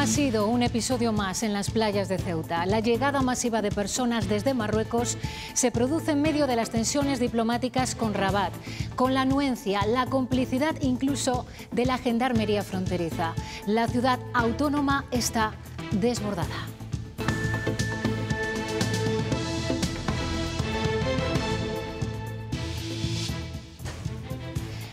Ha sido un episodio más en las playas de Ceuta. La llegada masiva de personas desde Marruecos se produce en medio de las tensiones diplomáticas con Rabat, con la anuencia, la complicidad incluso de la gendarmería fronteriza. La ciudad autónoma está desbordada.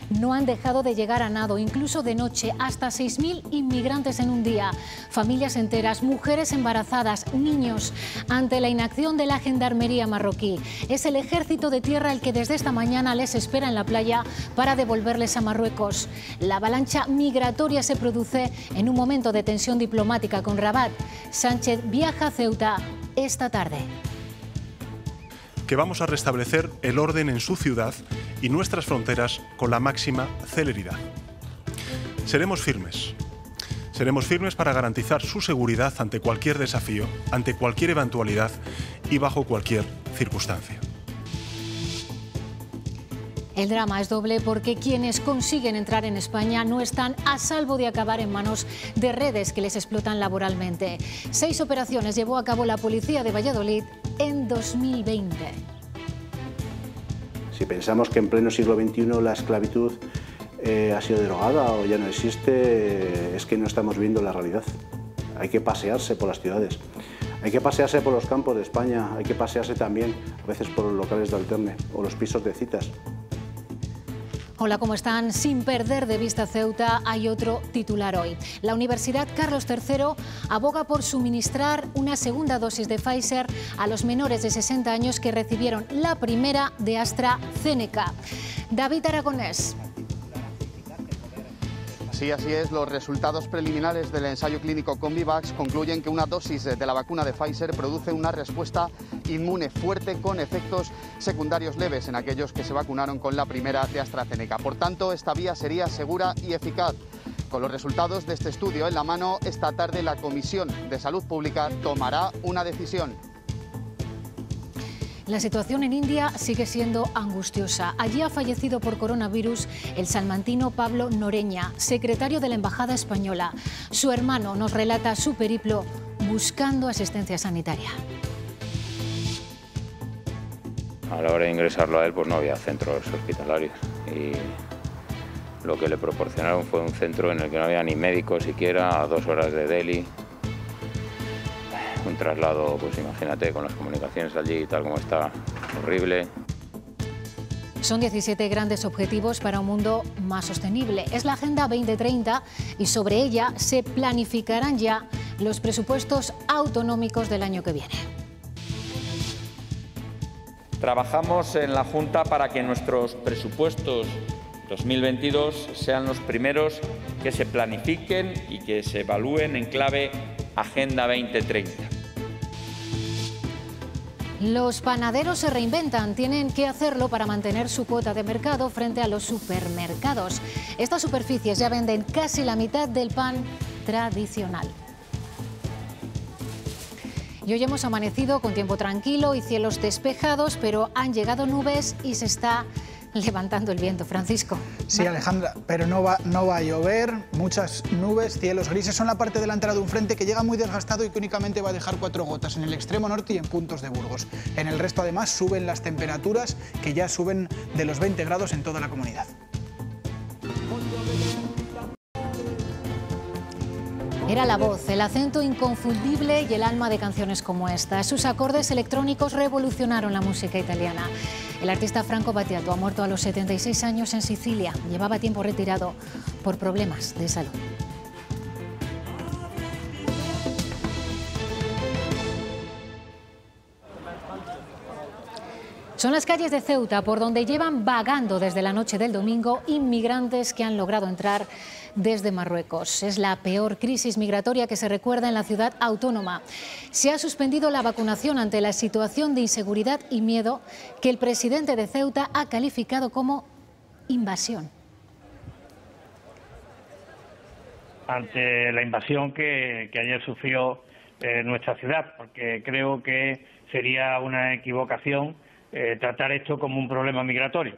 No han dejado de llegar a nado, incluso de noche, hasta 6.000 inmigrantes en un día. Familias enteras, mujeres embarazadas, niños, ante la inacción de la gendarmería marroquí. Es el ejército de tierra el que desde esta mañana les espera en la playa para devolverles a Marruecos. La avalancha migratoria se produce en un momento de tensión diplomática con Rabat. Sánchez viaja a Ceuta esta tarde. Que vamos a restablecer el orden en su ciudad y nuestras fronteras con la máxima celeridad. Seremos firmes para garantizar su seguridad ante cualquier desafío, ante cualquier eventualidad y bajo cualquier circunstancia. El drama es doble porque quienes consiguen entrar en España no están a salvo de acabar en manos de redes que les explotan laboralmente. 6 operaciones llevó a cabo la policía de Valladolid en 2020. Si pensamos que en pleno siglo XXI la esclavitud ha sido derogada o ya no existe, es que no estamos viendo la realidad. Hay que pasearse por las ciudades, hay que pasearse por los campos de España, hay que pasearse también a veces por los locales de alterne o los pisos de citas. Hola, ¿cómo están? Sin perder de vista Ceuta, hay otro titular hoy. La Universidad Carlos III aboga por suministrar una segunda dosis de Pfizer a los menores de 60 años que recibieron la primera de AstraZeneca. David Aragonés. Sí, así es. Los resultados preliminares del ensayo clínico Convivax concluyen que una dosis de la vacuna de Pfizer produce una respuesta inmune fuerte con efectos secundarios leves en aquellos que se vacunaron con la primera de AstraZeneca. Por tanto, esta vía sería segura y eficaz. Con los resultados de este estudio en la mano, esta tarde la Comisión de Salud Pública tomará una decisión. La situación en India sigue siendo angustiosa. Allí ha fallecido por coronavirus el salmantino Pablo Noreña, secretario de la Embajada Española. Su hermano nos relata su periplo buscando asistencia sanitaria. A la hora de ingresarlo a él, pues no había centros hospitalarios y lo que le proporcionaron fue un centro en el que no había ni médico siquiera, a 2 horas de Delhi. Un traslado, pues imagínate, con las comunicaciones allí tal como está, horrible. Son 17 grandes objetivos para un mundo más sostenible. Es la Agenda 2030 y sobre ella se planificarán ya los presupuestos autonómicos del año que viene. Trabajamos en la Junta para que nuestros presupuestos 2022 sean los primeros que se planifiquen y que se evalúen en clave Agenda 2030. Los panaderos se reinventan, tienen que hacerlo para mantener su cuota de mercado frente a los supermercados. Estas superficies ya venden casi la mitad del pan tradicional. Y hoy hemos amanecido con tiempo tranquilo y cielos despejados, pero han llegado nubes y se está levantando el viento, Francisco. Sí, Alejandra, pero no va a llover, muchas nubes, cielos grises. Son la parte delantera de un frente que llega muy desgastado y que únicamente va a dejar 4 gotas en el extremo norte y en puntos de Burgos. En el resto, además, suben las temperaturas, que ya suben de los 20 grados en toda la comunidad. Era la voz, el acento inconfundible y el alma de canciones como esta. Sus acordes electrónicos revolucionaron la música italiana. El artista Franco Battiato ha muerto a los 76 años en Sicilia. Llevaba tiempo retirado por problemas de salud. Son las calles de Ceuta por donde llevan vagando desde la noche del domingo inmigrantes que han logrado entrar desde Marruecos. Es la peor crisis migratoria que se recuerda en la ciudad autónoma. Se ha suspendido la vacunación ante la situación de inseguridad y miedo que el presidente de Ceuta ha calificado como invasión. Ante la invasión que ayer sufrió nuestra ciudad, porque creo que sería una equivocación tratar esto como un problema migratorio.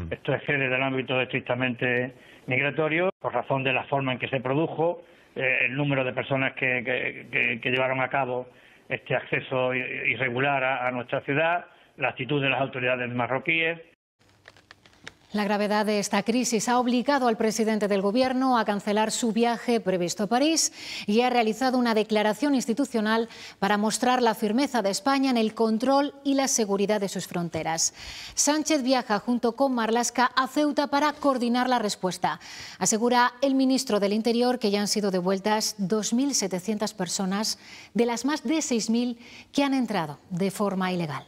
Esto excede del ámbito estrictamente migratorio por razón de la forma en que se produjo, el número de personas que llevaron a cabo este acceso irregular a nuestra ciudad, la actitud de las autoridades marroquíes. La gravedad de esta crisis ha obligado al presidente del Gobierno a cancelar su viaje previsto a París y ha realizado una declaración institucional para mostrar la firmeza de España en el control y la seguridad de sus fronteras. Sánchez viaja junto con Marlaska a Ceuta para coordinar la respuesta. Asegura el ministro del Interior que ya han sido devueltas 2.700 personas de las más de 6.000 que han entrado de forma ilegal.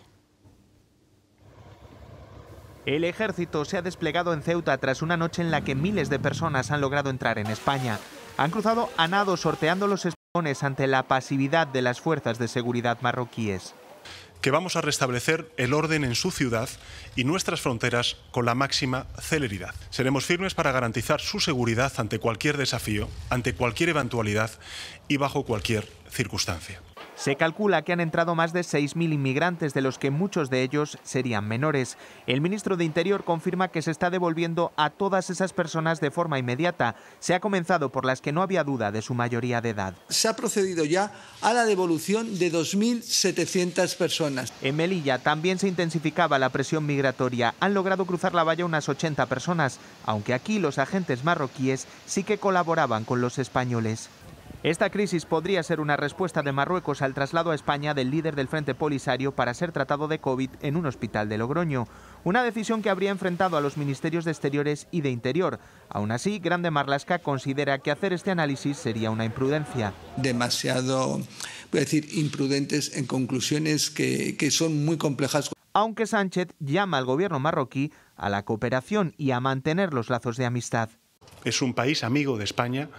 El ejército se ha desplegado en Ceuta tras una noche en la que miles de personas han logrado entrar en España. Han cruzado a nado sorteando los escalones ante la pasividad de las fuerzas de seguridad marroquíes. Que vamos a restablecer el orden en su ciudad y nuestras fronteras con la máxima celeridad. Seremos firmes para garantizar su seguridad ante cualquier desafío, ante cualquier eventualidad y bajo cualquier circunstancia. Se calcula que han entrado más de 6.000 inmigrantes, de los que muchos de ellos serían menores. El ministro de Interior confirma que se está devolviendo a todas esas personas de forma inmediata. Se ha comenzado por las que no había duda de su mayoría de edad. Se ha procedido ya a la devolución de 2.700 personas. En Melilla también se intensificaba la presión migratoria. Han logrado cruzar la valla unas 80 personas, aunque aquí los agentes marroquíes sí que colaboraban con los españoles. Esta crisis podría ser una respuesta de Marruecos al traslado a España del líder del Frente Polisario para ser tratado de COVID en un hospital de Logroño. Una decisión que habría enfrentado a los ministerios de Exteriores y de Interior. Aún así, Grande Marlaska considera que hacer este análisis sería una imprudencia. Demasiado, voy a decir, imprudentes en conclusiones que son muy complejas. Aunque Sánchez llama al gobierno marroquí a la cooperación y a mantener los lazos de amistad. Es un país amigo de España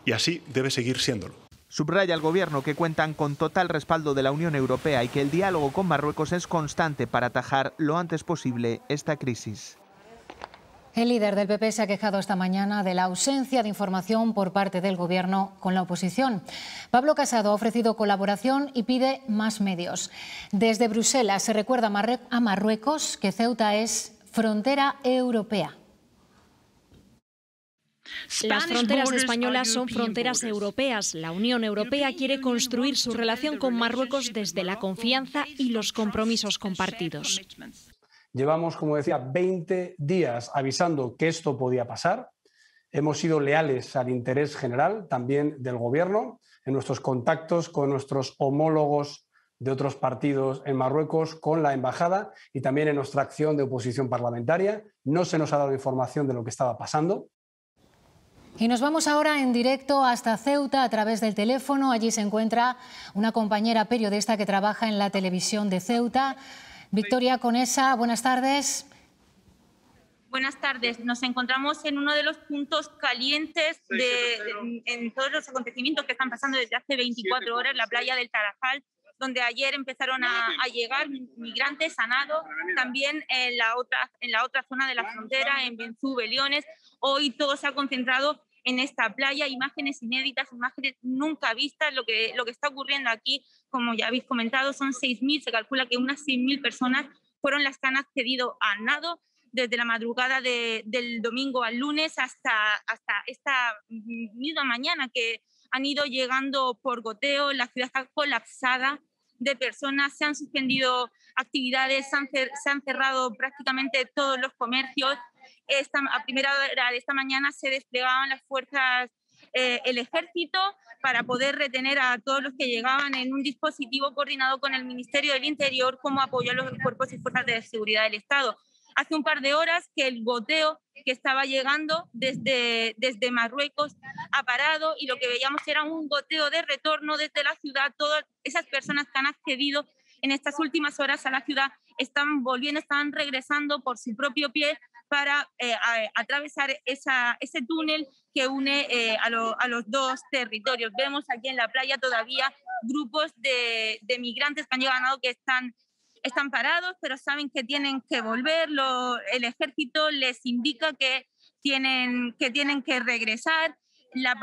y así debe seguir siéndolo. Subraya el Gobierno que cuentan con total respaldo de la Unión Europea y que el diálogo con Marruecos es constante para atajar lo antes posible esta crisis. El líder del PP se ha quejado esta mañana de la ausencia de información por parte del Gobierno con la oposición. Pablo Casado ha ofrecido colaboración y pide más medios. Desde Bruselas se recuerda a Marruecos que Ceuta es frontera europea. Las fronteras españolas son fronteras europeas. La Unión Europea quiere construir su relación con Marruecos desde la confianza y los compromisos compartidos. Llevamos, como decía, 20 días avisando que esto podía pasar. Hemos sido leales al interés general, también del Gobierno, en nuestros contactos con nuestros homólogos de otros partidos en Marruecos, con la embajada y también en nuestra acción de oposición parlamentaria. No se nos ha dado información de lo que estaba pasando. Y nos vamos ahora en directo hasta Ceuta a través del teléfono. Allí se encuentra una compañera periodista que trabaja en la televisión de Ceuta. Victoria Conesa, buenas tardes. Buenas tardes. Nos encontramos en uno de los puntos calientes en todos los acontecimientos que están pasando desde hace 24 horas, la playa del Tarajal, donde ayer empezaron a llegar migrantes a nado, también en la otra zona de la frontera, en Benzú, Beliones. Hoy todo se ha concentrado en esta playa, imágenes inéditas, imágenes nunca vistas. Lo que está ocurriendo aquí, como ya habéis comentado, son 6.000, se calcula que unas 6.000 personas fueron las que han accedido al nado desde la madrugada del domingo al lunes hasta esta misma mañana, que han ido llegando por goteo. La ciudad está colapsada de personas, se han suspendido actividades, se han cerrado prácticamente todos los comercios. A primera hora de esta mañana se desplegaban las fuerzas, el ejército, para poder retener a todos los que llegaban en un dispositivo coordinado con el Ministerio del Interior como apoyo a los cuerpos y fuerzas de seguridad del Estado. Hace un par de horas que el goteo que estaba llegando desde Marruecos ha parado y lo que veíamos era un goteo de retorno desde la ciudad. Todas esas personas que han accedido en estas últimas horas a la ciudad están volviendo, están regresando por su propio pie para atravesar ese túnel que une a los dos territorios. Vemos aquí en la playa todavía grupos de migrantes que han llegado, que están parados, pero saben que tienen que volver. El ejército les indica que tienen que regresar. La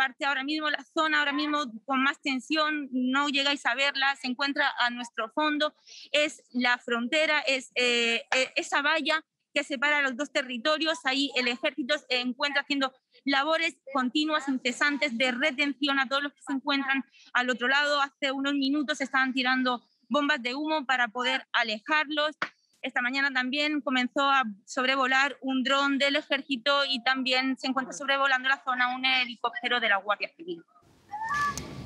zona ahora mismo con más tensión, no llegáis a verla, se encuentra a nuestro fondo, es la frontera, es esa valla que separa los dos territorios. Ahí el ejército se encuentra haciendo labores continuas, incesantes de retención a todos los que se encuentran al otro lado. Hace unos minutos estaban tirando bombas de humo para poder alejarlos. Esta mañana también comenzó a sobrevolar un dron del ejército y también se encuentra sobrevolando la zona un helicóptero de la Guardia Civil.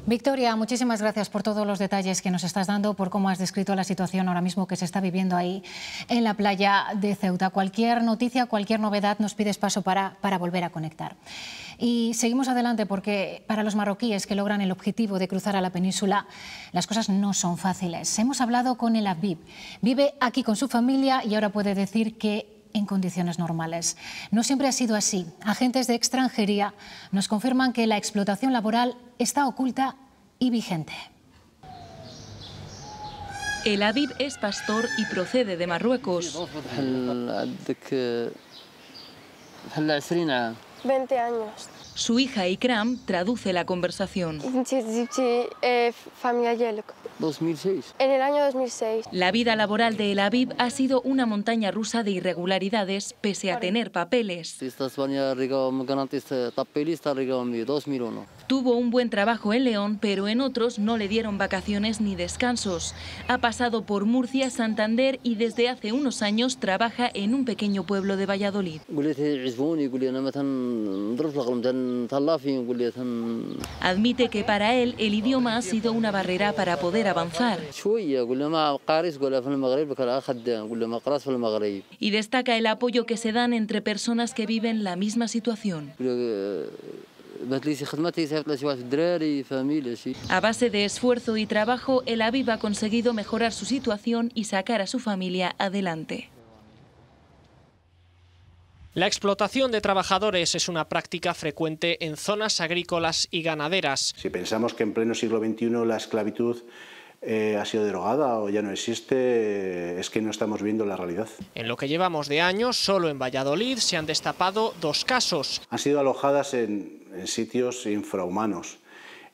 Victoria, muchísimas gracias por todos los detalles que nos estás dando, por cómo has descrito la situación ahora mismo que se está viviendo ahí en la playa de Ceuta. Cualquier noticia, cualquier novedad, nos pides paso para volver a conectar. Y seguimos adelante porque para los marroquíes que logran el objetivo de cruzar a la península, las cosas no son fáciles. Hemos hablado con El Habib. Vive aquí con su familia y ahora puede decir que en condiciones normales. No siempre ha sido así. Agentes de extranjería nos confirman que la explotación laboral está oculta y vigente. El Habib es pastor y procede de Marruecos. 20 años. Su hija Ikram traduce la conversación. 2006. En el año 2006. La vida laboral de El Habib ha sido una montaña rusa de irregularidades pese a tener papeles. Tuvo un buen trabajo en León, pero en otros no le dieron vacaciones ni descansos. Ha pasado por Murcia, Santander y desde hace unos años trabaja en un pequeño pueblo de Valladolid. Admite que para él el idioma ha sido una barrera para poder avanzar. Y destaca el apoyo que se dan entre personas que viven la misma situación. A base de esfuerzo y trabajo, El Habib ha conseguido mejorar su situación y sacar a su familia adelante. La explotación de trabajadores es una práctica frecuente en zonas agrícolas y ganaderas. Si pensamos que en pleno siglo XXI la esclavitud ha sido derogada o ya no existe, es que no estamos viendo la realidad. En lo que llevamos de años, solo en Valladolid se han destapado 2 casos. Han sido alojadas en sitios infrahumanos,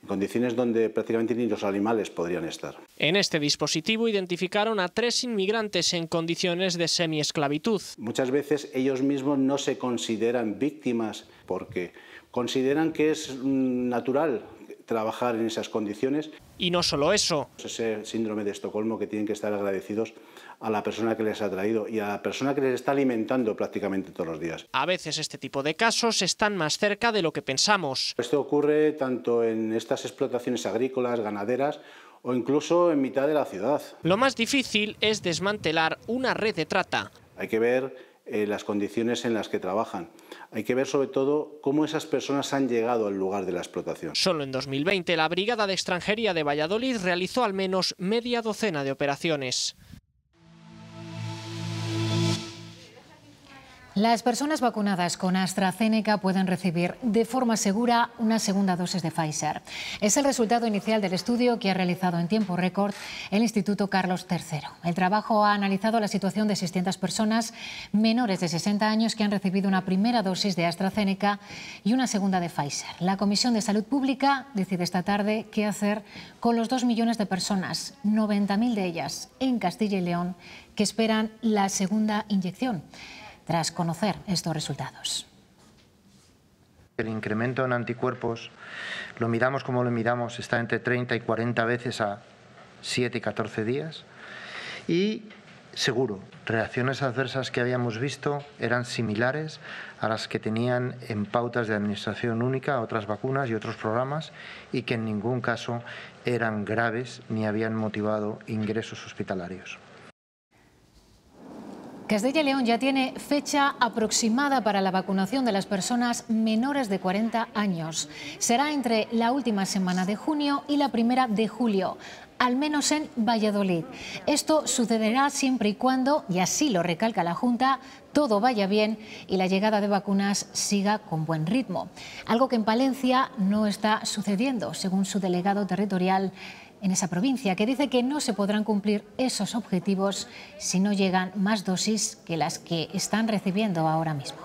en condiciones donde prácticamente ni los animales podrían estar. En este dispositivo identificaron a 3 inmigrantes en condiciones de semiesclavitud. Muchas veces ellos mismos no se consideran víctimas porque consideran que es natural trabajar en esas condiciones. Y no solo eso. Ese síndrome de Estocolmo que tienen que estar agradecidos a la persona que les ha traído y a la persona que les está alimentando prácticamente todos los días. A veces este tipo de casos están más cerca de lo que pensamos. Esto ocurre tanto en estas explotaciones agrícolas, ganaderas o incluso en mitad de la ciudad. Lo más difícil es desmantelar una red de trata. Hay que ver las condiciones en las que trabajan. Hay que ver sobre todo cómo esas personas han llegado al lugar de la explotación. Solo en 2020 la Brigada de Extranjería de Valladolid realizó al menos media docena de operaciones. Las personas vacunadas con AstraZeneca pueden recibir de forma segura una segunda dosis de Pfizer. Es el resultado inicial del estudio que ha realizado en tiempo récord el Instituto Carlos III. El trabajo ha analizado la situación de 600 personas menores de 60 años que han recibido una primera dosis de AstraZeneca y una segunda de Pfizer. La Comisión de Salud Pública decide esta tarde qué hacer con los 2 millones de personas, 90.000 de ellas en Castilla y León, que esperan la segunda inyección. Tras conocer estos resultados. El incremento en anticuerpos, lo miramos como lo miramos, está entre 30 y 40 veces a 7 y 14 días. Y seguro, reacciones adversas que habíamos visto eran similares a las que tenían en pautas de administración única otras vacunas y otros programas y que en ningún caso eran graves ni habían motivado ingresos hospitalarios. Castilla y León ya tiene fecha aproximada para la vacunación de las personas menores de 40 años. Será entre la última semana de junio y la primera de julio, al menos en Valladolid. Esto sucederá siempre y cuando, y así lo recalca la Junta, todo vaya bien y la llegada de vacunas siga con buen ritmo. Algo que en Palencia no está sucediendo, según su delegado territorial en esa provincia, que dice que no se podrán cumplir esos objetivos si no llegan más dosis que las que están recibiendo ahora mismo.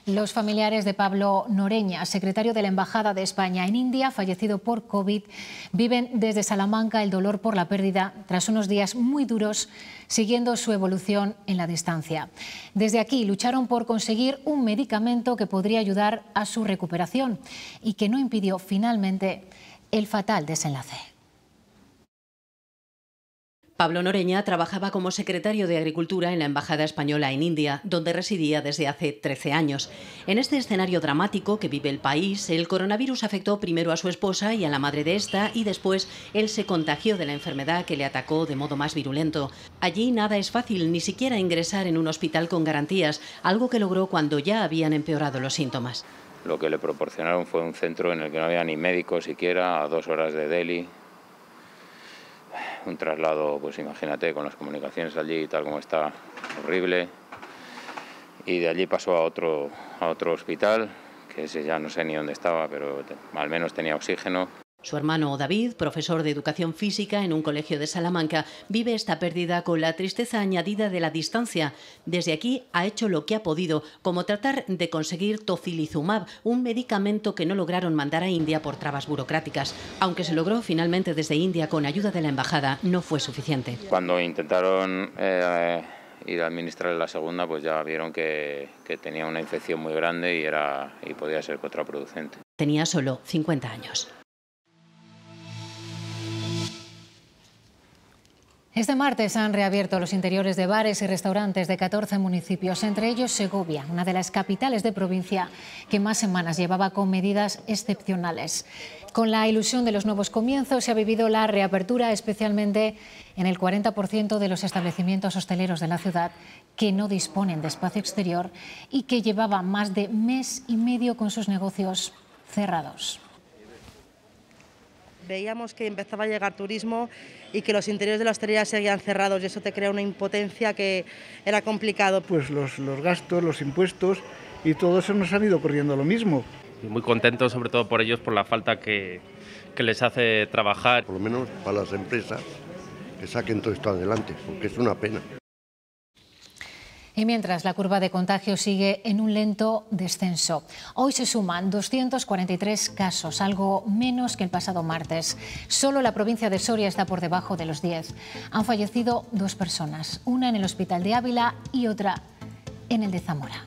Los familiares de Pablo Noreña, secretario de la Embajada de España en India, fallecido por COVID, viven desde Salamanca el dolor por la pérdida tras unos días muy duros, siguiendo su evolución en la distancia. Desde aquí lucharon por conseguir un medicamento que podría ayudar a su recuperación y que no impidió finalmente el fatal desenlace. Pablo Noreña trabajaba como secretario de Agricultura en la Embajada Española en India, donde residía desde hace 13 años. En este escenario dramático que vive el país, el coronavirus afectó primero a su esposa y a la madre de esta, y después él se contagió de la enfermedad que le atacó de modo más virulento. Allí nada es fácil, ni siquiera ingresar en un hospital con garantías, algo que logró cuando ya habían empeorado los síntomas. Lo que le proporcionaron fue un centro en el que no había ni médicos siquiera, a 2 horas de Delhi. Un traslado, pues imagínate, con las comunicaciones allí tal como está, horrible. Y de allí pasó a otro hospital, que ese ya no sé ni dónde estaba, pero al menos tenía oxígeno. Su hermano David, profesor de educación física en un colegio de Salamanca, vive esta pérdida con la tristeza añadida de la distancia. Desde aquí ha hecho lo que ha podido, como tratar de conseguir tocilizumab, un medicamento que no lograron mandar a India por trabas burocráticas. Aunque se logró finalmente desde India con ayuda de la embajada, no fue suficiente. Cuando intentaron ir a administrar la segunda, pues ya vieron que tenía una infección muy grande y podía ser contraproducente. Tenía solo 50 años. Este martes han reabierto los interiores de bares y restaurantes de 14 municipios, entre ellos Segovia, una de las capitales de provincia que más semanas llevaba con medidas excepcionales. Con la ilusión de los nuevos comienzos se ha vivido la reapertura, especialmente en el 40% de los establecimientos hosteleros de la ciudad que no disponen de espacio exterior y que llevaba más de mes y medio con sus negocios cerrados. Veíamos que empezaba a llegar turismo y que los interiores de la hostelería seguían cerrados y eso te crea una impotencia que era complicado. Pues los gastos, los impuestos y todo eso nos han ido corriendo lo mismo. Y muy contentos sobre todo por ellos, por la falta que les hace trabajar. Por lo menos para las empresas que saquen todo esto adelante, porque es una pena. Y mientras, la curva de contagio sigue en un lento descenso. Hoy se suman 243 casos, algo menos que el pasado martes. Solo la provincia de Soria está por debajo de los 10. Han fallecido 2 personas, una en el hospital de Ávila y otra en el de Zamora.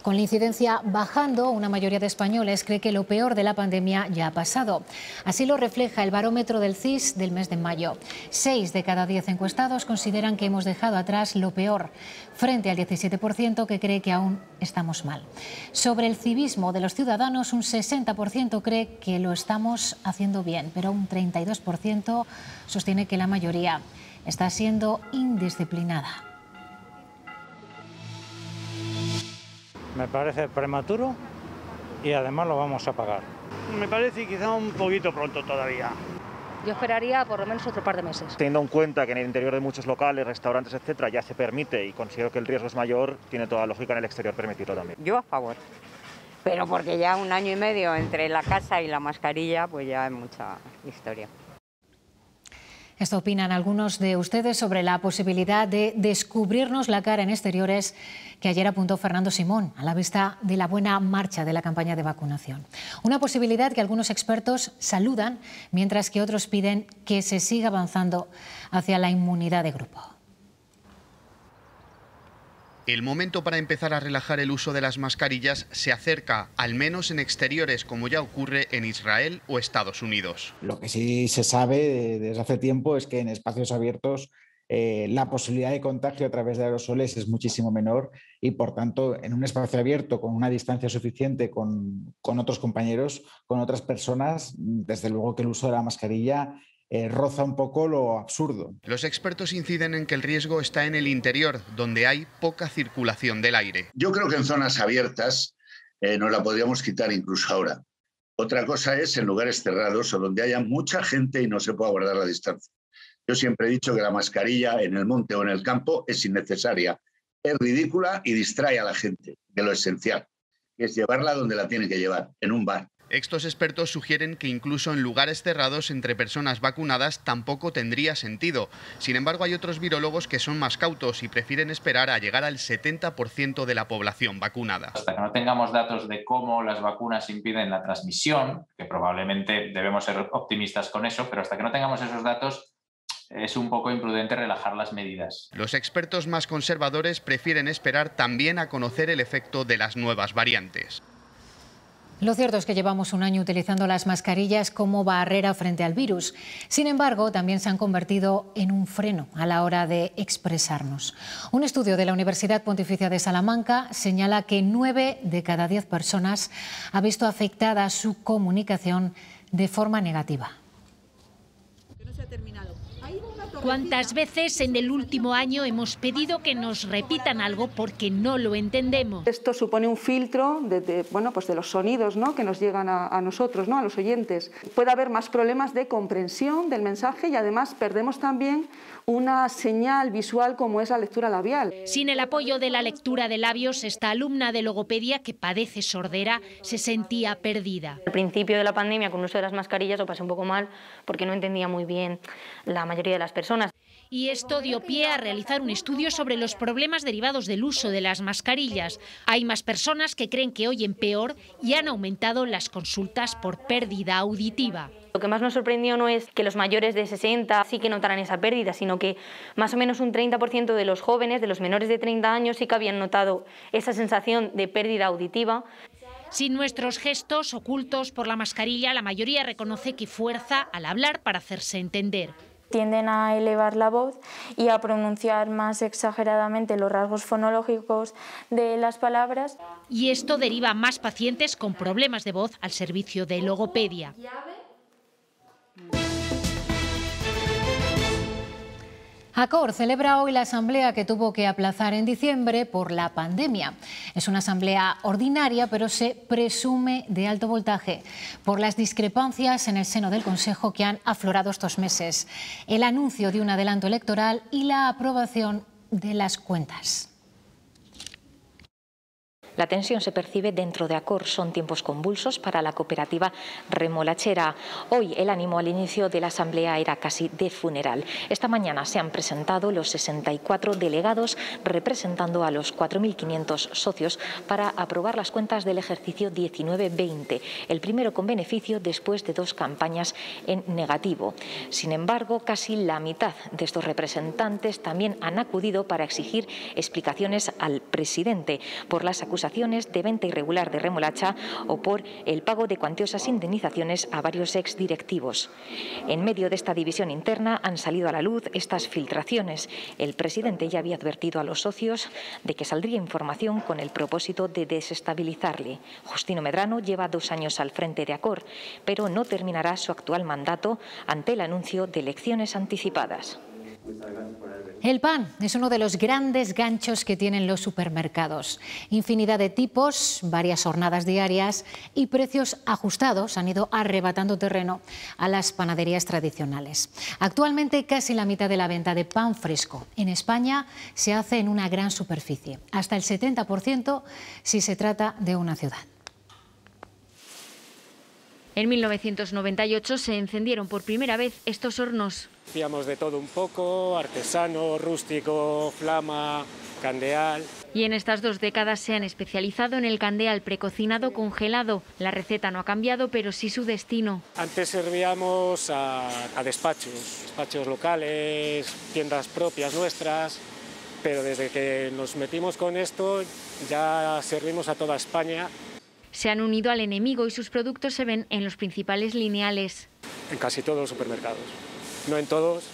Con la incidencia bajando, una mayoría de españoles cree que lo peor de la pandemia ya ha pasado. Así lo refleja el barómetro del CIS del mes de mayo. 6 de cada 10 encuestados consideran que hemos dejado atrás lo peor, frente al 17% que cree que aún estamos mal. Sobre el civismo de los ciudadanos, un 60% cree que lo estamos haciendo bien, pero un 32% sostiene que la mayoría está siendo indisciplinada. Me parece prematuro y además lo vamos a pagar. Me parece quizá un poquito pronto todavía. Yo esperaría por lo menos otro par de meses. Teniendo en cuenta que en el interior de muchos locales, restaurantes, etcétera, ya se permite y considero que el riesgo es mayor, tiene toda lógica en el exterior permitirlo también. Yo a favor, pero porque ya 1 año y medio entre la casa y la mascarilla, pues ya es mucha historia. Esto opinan algunos de ustedes sobre la posibilidad de descubrirnos la cara en exteriores que ayer apuntó Fernando Simón a la vista de la buena marcha de la campaña de vacunación. Una posibilidad que algunos expertos saludan, mientras que otros piden que se siga avanzando hacia la inmunidad de grupo. El momento para empezar a relajar el uso de las mascarillas se acerca, al menos en exteriores, como ya ocurre en Israel o Estados Unidos. Lo que sí se sabe desde hace tiempo es que en espacios abiertos la posibilidad de contagio a través de aerosoles es muchísimo menor y, por tanto, en un espacio abierto con una distancia suficiente con otros compañeros, con otras personas, desde luego que el uso de la mascarilla roza un poco lo absurdo. Los expertos inciden en que el riesgo está en el interior, donde hay poca circulación del aire. Yo creo que en zonas abiertas nos la podríamos quitar incluso ahora. Otra cosa es en lugares cerrados o donde haya mucha gente y no se pueda guardar la distancia. Yo siempre he dicho que la mascarilla en el monte o en el campo es innecesaria, es ridícula y distrae a la gente de lo esencial, que es llevarla donde la tiene que llevar, en un bar. Estos expertos sugieren que incluso en lugares cerrados entre personas vacunadas tampoco tendría sentido. Sin embargo, hay otros virólogos que son más cautos y prefieren esperar a llegar al 70% de la población vacunada. Hasta que no tengamos datos de cómo las vacunas impiden la transmisión, que probablemente debemos ser optimistas con eso, pero hasta que no tengamos esos datos es un poco imprudente relajar las medidas. Los expertos más conservadores prefieren esperar también a conocer el efecto de las nuevas variantes. Lo cierto es que llevamos un año utilizando las mascarillas como barrera frente al virus. Sin embargo, también se han convertido en un freno a la hora de expresarnos. Un estudio de la Universidad Pontificia de Salamanca señala que 9 de cada 10 personas ha visto afectada su comunicación de forma negativa. ¿Cuántas veces en el último año hemos pedido que nos repitan algo porque no lo entendemos? Esto supone un filtro de los sonidos, ¿no?, que nos llegan a nosotros, ¿no?, a los oyentes. Puede haber más problemas de comprensión del mensaje y además perdemos también una señal visual como es la lectura labial. Sin el apoyo de la lectura de labios, esta alumna de logopedia que padece sordera se sentía perdida. Al principio de la pandemia, con el uso de las mascarillas, lo pasé un poco mal porque no entendía muy bien la mayoría de las personas. Y esto dio pie a realizar un estudio sobre los problemas derivados del uso de las mascarillas. Hay más personas que creen que oyen peor y han aumentado las consultas por pérdida auditiva. Lo que más nos sorprendió no es que los mayores de 60 sí que notaran esa pérdida, sino que más o menos un 30% de los jóvenes, de los menores de 30 años, sí que habían notado esa sensación de pérdida auditiva. Sin nuestros gestos ocultos por la mascarilla, la mayoría reconoce que fuerza al hablar para hacerse entender. Tienden a elevar la voz y a pronunciar más exageradamente los rasgos fonológicos de las palabras. Y esto deriva a más pacientes con problemas de voz al servicio de logopedia. ACOR celebra hoy la asamblea que tuvo que aplazar en diciembre por la pandemia. Es una asamblea ordinaria, pero se presume de alto voltaje por las discrepancias en el seno del Consejo que han aflorado estos meses, el anuncio de un adelanto electoral y la aprobación de las cuentas. La tensión se percibe dentro de ACOR. Son tiempos convulsos para la cooperativa remolachera. Hoy el ánimo al inicio de la asamblea era casi de funeral. Esta mañana se han presentado los 64 delegados representando a los 4.500 socios para aprobar las cuentas del ejercicio 19-20, el primero con beneficio después de 2 campañas en negativo. Sin embargo, casi la mitad de estos representantes también han acudido para exigir explicaciones al presidente por las acusaciones de venta irregular de remolacha o por el pago de cuantiosas indemnizaciones a varios exdirectivos. En medio de esta división interna han salido a la luz estas filtraciones. El presidente ya había advertido a los socios de que saldría información con el propósito de desestabilizarle. Justino Medrano lleva 2 años al frente de ACOR, pero no terminará su actual mandato ante el anuncio de elecciones anticipadas. El pan es uno de los grandes ganchos que tienen los supermercados. Infinidad de tipos, varias jornadas diarias y precios ajustados han ido arrebatando terreno a las panaderías tradicionales. Actualmente casi la mitad de la venta de pan fresco en España se hace en una gran superficie, hasta el 70% si se trata de una ciudad. En 1998 se encendieron por primera vez estos hornos. Hacíamos de todo un poco, artesano, rústico, flama, candeal. Y en estas 2 décadas se han especializado en el candeal precocinado congelado. La receta no ha cambiado, pero sí su destino. Antes servíamos a despachos locales, tiendas propias nuestras, pero desde que nos metimos con esto ya servimos a toda España. Se han unido al enemigo y sus productos se ven en los principales lineales. En casi todos los supermercados. No en todos,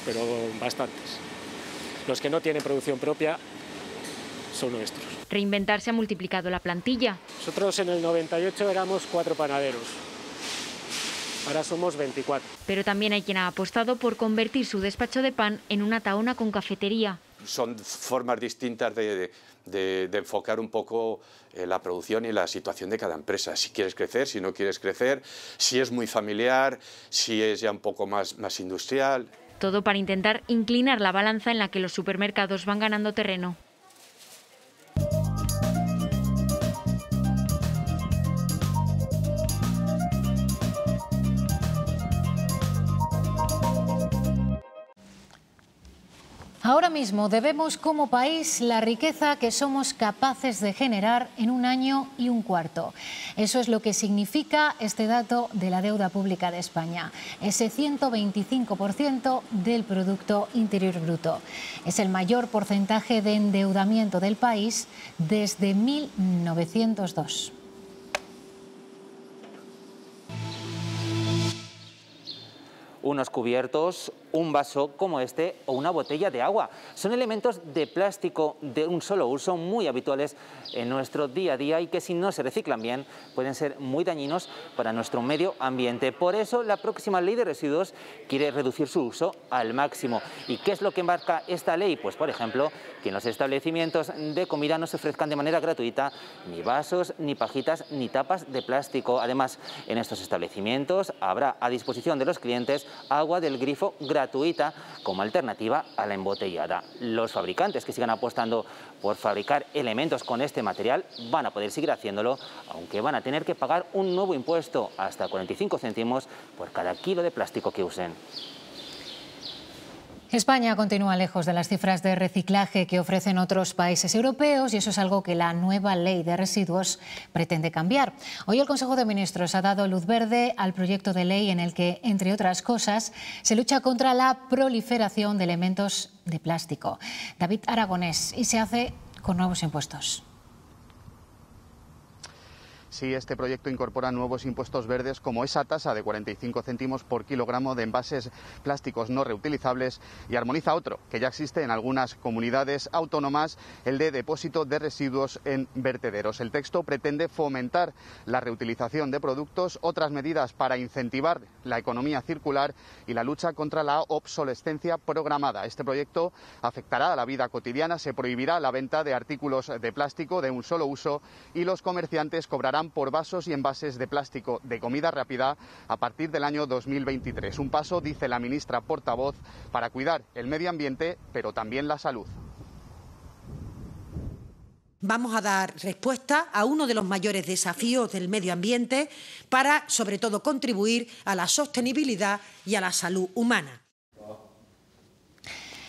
pero bastantes. Los que no tienen producción propia son nuestros. Reinventarse ha multiplicado la plantilla. Nosotros en el 98 éramos 4 panaderos. Ahora somos 24. Pero también hay quien ha apostado por convertir su despacho de pan en una tahona con cafetería. Son formas distintas de enfocar un poco la producción y la situación de cada empresa. Si quieres crecer, si no quieres crecer, si es muy familiar, si es ya un poco más industrial. Todo para intentar inclinar la balanza en la que los supermercados van ganando terreno. Ahora mismo debemos como país la riqueza que somos capaces de generar en un año y un cuarto. Eso es lo que significa este dato de la deuda pública de España, ese 125% del Producto Interior Bruto. Es el mayor porcentaje de endeudamiento del país desde 1902. Unos cubiertos, un vaso como este o una botella de agua. Son elementos de plástico de un solo uso muy habituales en nuestro día a día y que si no se reciclan bien pueden ser muy dañinos para nuestro medio ambiente. Por eso la próxima ley de residuos quiere reducir su uso al máximo. ¿Y qué es lo que marca esta ley? Pues por ejemplo, que en los establecimientos de comida no se ofrezcan de manera gratuita ni vasos, ni pajitas, ni tapas de plástico. Además, en estos establecimientos habrá a disposición de los clientes agua del grifo gratuita como alternativa a la embotellada. Los fabricantes que sigan apostando por fabricar elementos con este material van a poder seguir haciéndolo, aunque van a tener que pagar un nuevo impuesto, hasta 45 céntimos por cada kilo de plástico que usen. España continúa lejos de las cifras de reciclaje que ofrecen otros países europeos y eso es algo que la nueva ley de residuos pretende cambiar. Hoy el Consejo de Ministros ha dado luz verde al proyecto de ley en el que, entre otras cosas, se lucha contra la proliferación de elementos de plástico. David Aragonés, y se hace con nuevos impuestos. Sí, este proyecto incorpora nuevos impuestos verdes como esa tasa de 45 céntimos por kilogramo de envases plásticos no reutilizables y armoniza otro que ya existe en algunas comunidades autónomas, el de depósito de residuos en vertederos. El texto pretende fomentar la reutilización de productos, otras medidas para incentivar la economía circular y la lucha contra la obsolescencia programada. Este proyecto afectará a la vida cotidiana, se prohibirá la venta de artículos de plástico de un solo uso y los comerciantes cobrarán por vasos y envases de plástico de comida rápida a partir del año 2023. Un paso, dice la ministra portavoz, para cuidar el medio ambiente, pero también la salud. Vamos a dar respuesta a uno de los mayores desafíos del medio ambiente para, sobre todo, contribuir a la sostenibilidad y a la salud humana.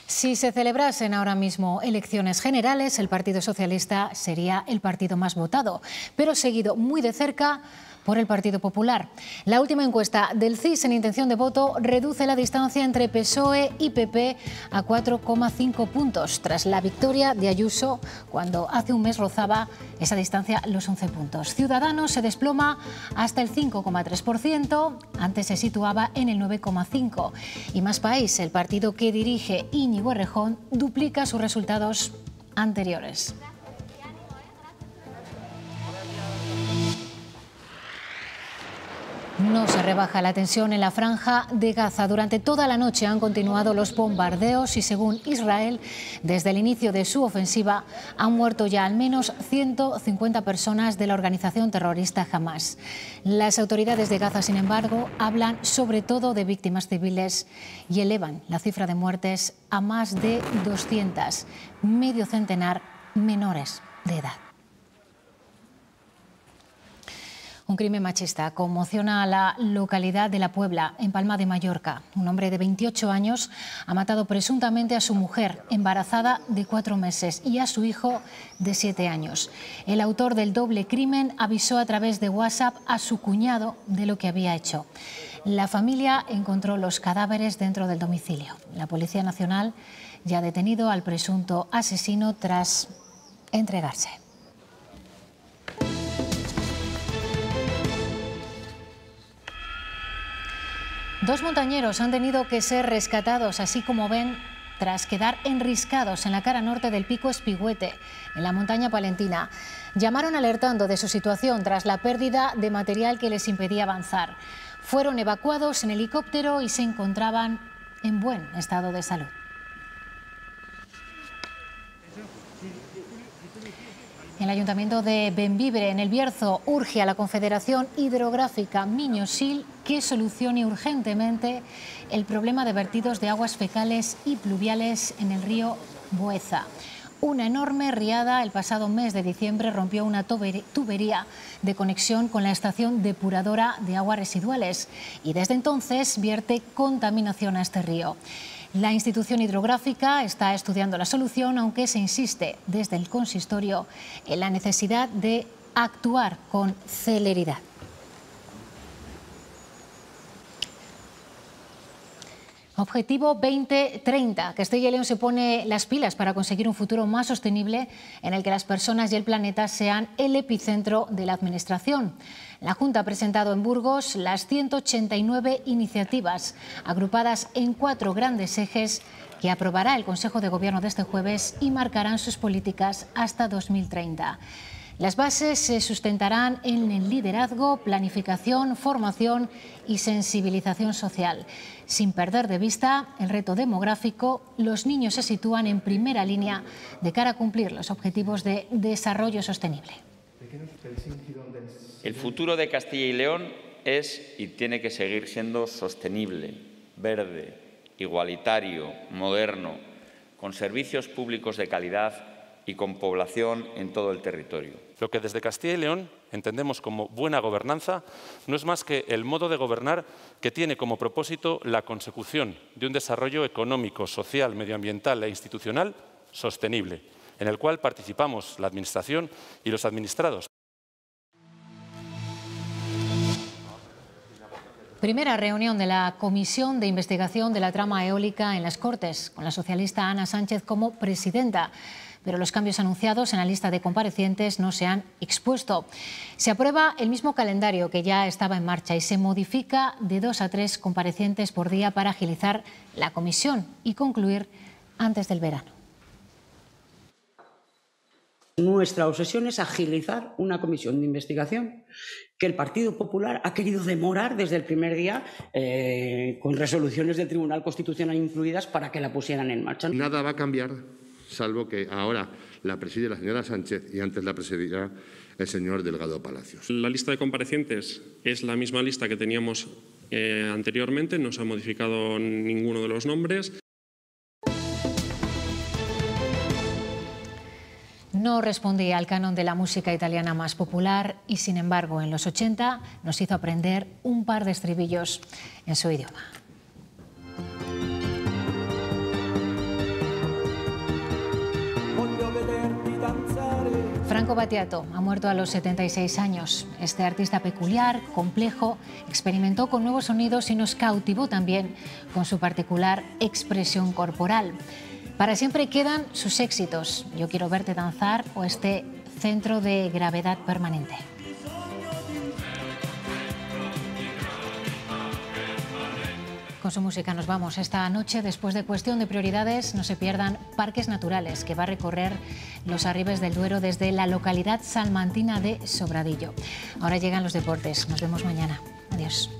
Si se celebrasen ahora mismo elecciones generales, el Partido Socialista sería el partido más votado, pero seguido muy de cerca por el Partido Popular. La última encuesta del CIS en intención de voto reduce la distancia entre PSOE y PP a 4,5 puntos, tras la victoria de Ayuso, cuando hace un mes rozaba esa distancia los 11 puntos. Ciudadanos se desploma hasta el 5,3%, antes se situaba en el 9,5%. Y Más País, el partido que dirige Íñigo Errejón, duplica sus resultados anteriores. No se rebaja la tensión en la franja de Gaza. Durante toda la noche han continuado los bombardeos y, según Israel, desde el inicio de su ofensiva han muerto ya al menos 150 personas de la organización terrorista Hamás. Las autoridades de Gaza, sin embargo, hablan sobre todo de víctimas civiles y elevan la cifra de muertes a más de 200, medio centenar menores de edad. Un crimen machista conmociona a la localidad de La Puebla, en Palma de Mallorca. Un hombre de 28 años ha matado presuntamente a su mujer, embarazada de 4 meses, y a su hijo de 7 años. El autor del doble crimen avisó a través de WhatsApp a su cuñado de lo que había hecho. La familia encontró los cadáveres dentro del domicilio. La Policía Nacional ya ha detenido al presunto asesino tras entregarse. Dos montañeros han tenido que ser rescatados, así como ven, tras quedar enriscados en la cara norte del Pico Espigüete, en la montaña palentina. Llamaron alertando de su situación tras la pérdida de material que les impedía avanzar. Fueron evacuados en helicóptero y se encontraban en buen estado de salud. El Ayuntamiento de Bembibre, en El Bierzo, urge a la Confederación Hidrográfica Miño-Sil que solucione urgentemente el problema de vertidos de aguas fecales y pluviales en el río Boeza. Una enorme riada el pasado mes de diciembre rompió una tubería de conexión con la estación depuradora de aguas residuales y desde entonces vierte contaminación a este río. La institución hidrográfica está estudiando la solución, aunque se insiste desde el consistorio en la necesidad de actuar con celeridad. Objetivo 2030. Castilla y León se pone las pilas para conseguir un futuro más sostenible en el que las personas y el planeta sean el epicentro de la administración. La Junta ha presentado en Burgos las 189 iniciativas agrupadas en 4 grandes ejes que aprobará el Consejo de Gobierno de este jueves y marcarán sus políticas hasta 2030. Las bases se sustentarán en el liderazgo, planificación, formación y sensibilización social. Sin perder de vista el reto demográfico, los niños se sitúan en primera línea de cara a cumplir los objetivos de desarrollo sostenible. El futuro de Castilla y León es y tiene que seguir siendo sostenible, verde, igualitario, moderno, con servicios públicos de calidad y con población en todo el territorio. Lo que desde Castilla y León entendemos como buena gobernanza no es más que el modo de gobernar que tiene como propósito la consecución de un desarrollo económico, social, medioambiental e institucional sostenible, en el cual participamos la Administración y los administrados. Primera reunión de la Comisión de Investigación de la Trama Eólica en las Cortes, con la socialista Ana Sánchez como presidenta. Pero los cambios anunciados en la lista de comparecientes no se han expuesto. Se aprueba el mismo calendario que ya estaba en marcha y se modifica de 2 a 3 comparecientes por día para agilizar la comisión y concluir antes del verano. Nuestra obsesión es agilizar una comisión de investigación que el Partido Popular ha querido demorar desde el primer día con resoluciones del Tribunal Constitucional incluidas para que la pusieran en marcha. Nada va a cambiar, salvo que ahora la preside la señora Sánchez y antes la presidirá el señor Delgado Palacios. La lista de comparecientes es la misma lista que teníamos anteriormente, no se ha modificado ninguno de los nombres. No respondía al canon de la música italiana más popular y, sin embargo, en los 80 nos hizo aprender un par de estribillos en su idioma. Franco Battiato ha muerto a los 76 años. Este artista peculiar, complejo, experimentó con nuevos sonidos y nos cautivó también con su particular expresión corporal. Para siempre quedan sus éxitos, Yo quiero verte danzar o este Centro de gravedad permanente. Con su música nos vamos esta noche. Después de Cuestión de Prioridades, no se pierdan Parques Naturales, que va a recorrer los arribes del Duero desde la localidad salmantina de Sobradillo. Ahora llegan los deportes. Nos vemos mañana. Adiós.